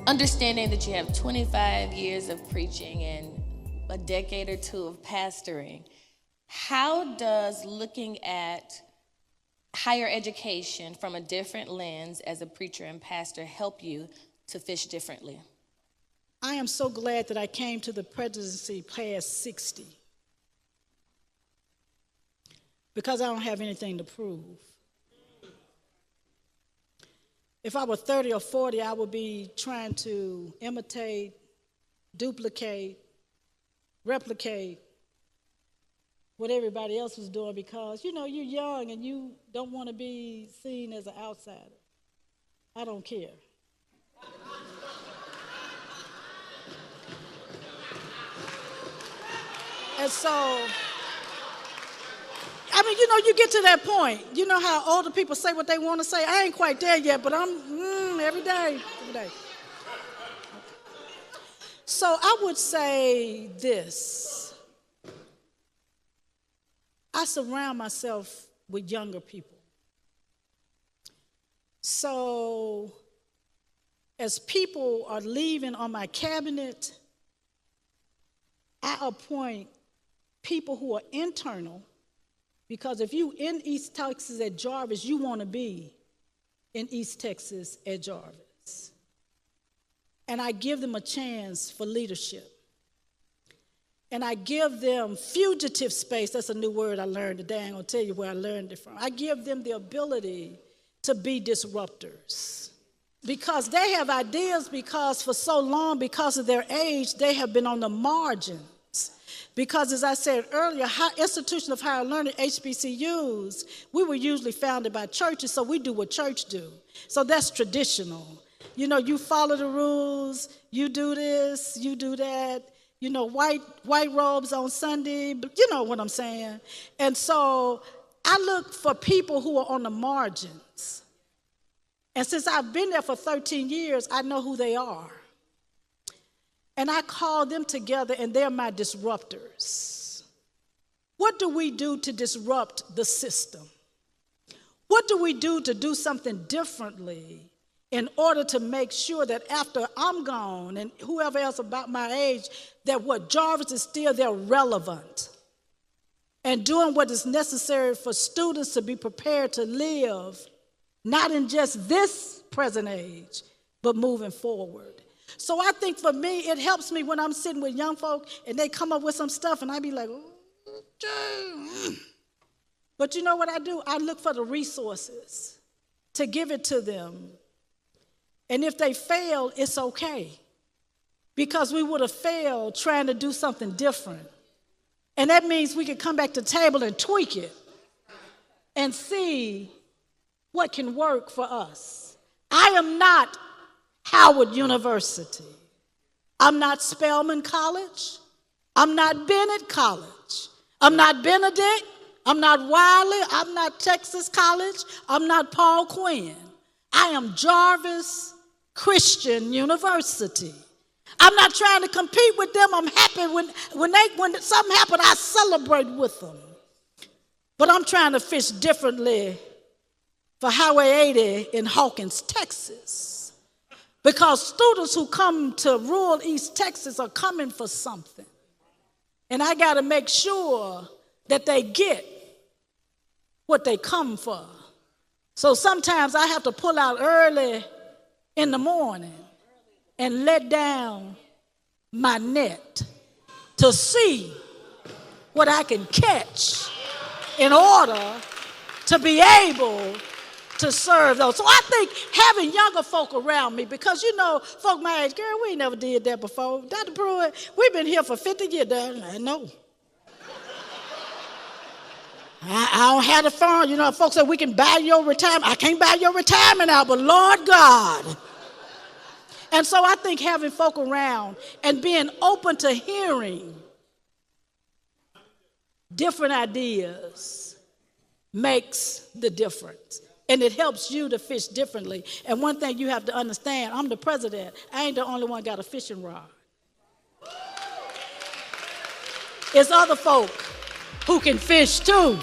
Understanding that you have 25 years of preaching and a decade or two of pastoring, how does looking at higher education from a different lens as a preacher and pastor help you to fish differently? I am so glad that I came to the presidency past 60 because I don't have anything to prove. If I were 30 or 40, I would be trying to imitate, duplicate, replicate what everybody else was doing because, you know, you're young and you don't want to be seen as an outsider. I don't care. And so, I mean, you know, you get to that point. You know how older people say what they want to say? I ain't quite there yet, but I'm every day. So I would say this. I surround myself with younger people. So as people are leaving on my cabinet, I appoint people who are internal, because if you in East Texas at Jarvis, you want to be in East Texas at Jarvis. And I give them a chance for leadership. And I give them fugitive space. That's a new word I learned today. I ain't going to tell you where I learned it from. I give them the ability to be disruptors. Because they have ideas, because for so long, because of their age, they have been on the margins. Because as I said earlier, institution of higher learning, HBCUs, we were usually founded by churches, so we do what church do. So that's traditional. You know, you follow the rules, you do this, you do that. You know, white robes on Sunday, but you know what I'm saying. And so I look for people who are on the margins. And since I've been there for 13 years, I know who they are. And I call them together, and they're my disruptors. What do we do to disrupt the system? What do we do to do something differently in order to make sure that after I'm gone and whoever else about my age, that what Jarvis is still there relevant and doing what is necessary for students to be prepared to live, not in just this present age, but moving forward. So I think for me, it helps me when I'm sitting with young folk and they come up with some stuff and I be like, but you know what I do? I look for the resources to give it to them. And if they fail, it's okay. Because we would have failed trying to do something different. And that means we can come back to the table and tweak it and see what can work for us. I am not Howard University. I'm not Spelman College. I'm not Bennett College. I'm not Benedict. I'm not Wiley. I'm not Texas College. I'm not Paul Quinn. I am Jarvis Christian University. I'm not trying to compete with them. I'm happy when something happens, I celebrate with them. But I'm trying to fish differently for Highway 80 in Hawkins, Texas. Because students who come to rural East Texas are coming for something. And I got to make sure that they get what they come for. So sometimes I have to pull out early in the morning and let down my net to see what I can catch in order to be able to serve those. So I think having younger folk around me, because you know, folk my age, girl, we ain't never did that before. Dr. Pruitt, we've been here for 50 years. I know. I don't have the phone. You know, folks say we can buy your retirement. I can't buy your retirement out, but Lord God. And so I think having folk around and being open to hearing different ideas makes the difference. And it helps you to fish differently. And one thing you have to understand, I'm the president. I ain't the only one got a fishing rod. It's other folk who can fish too.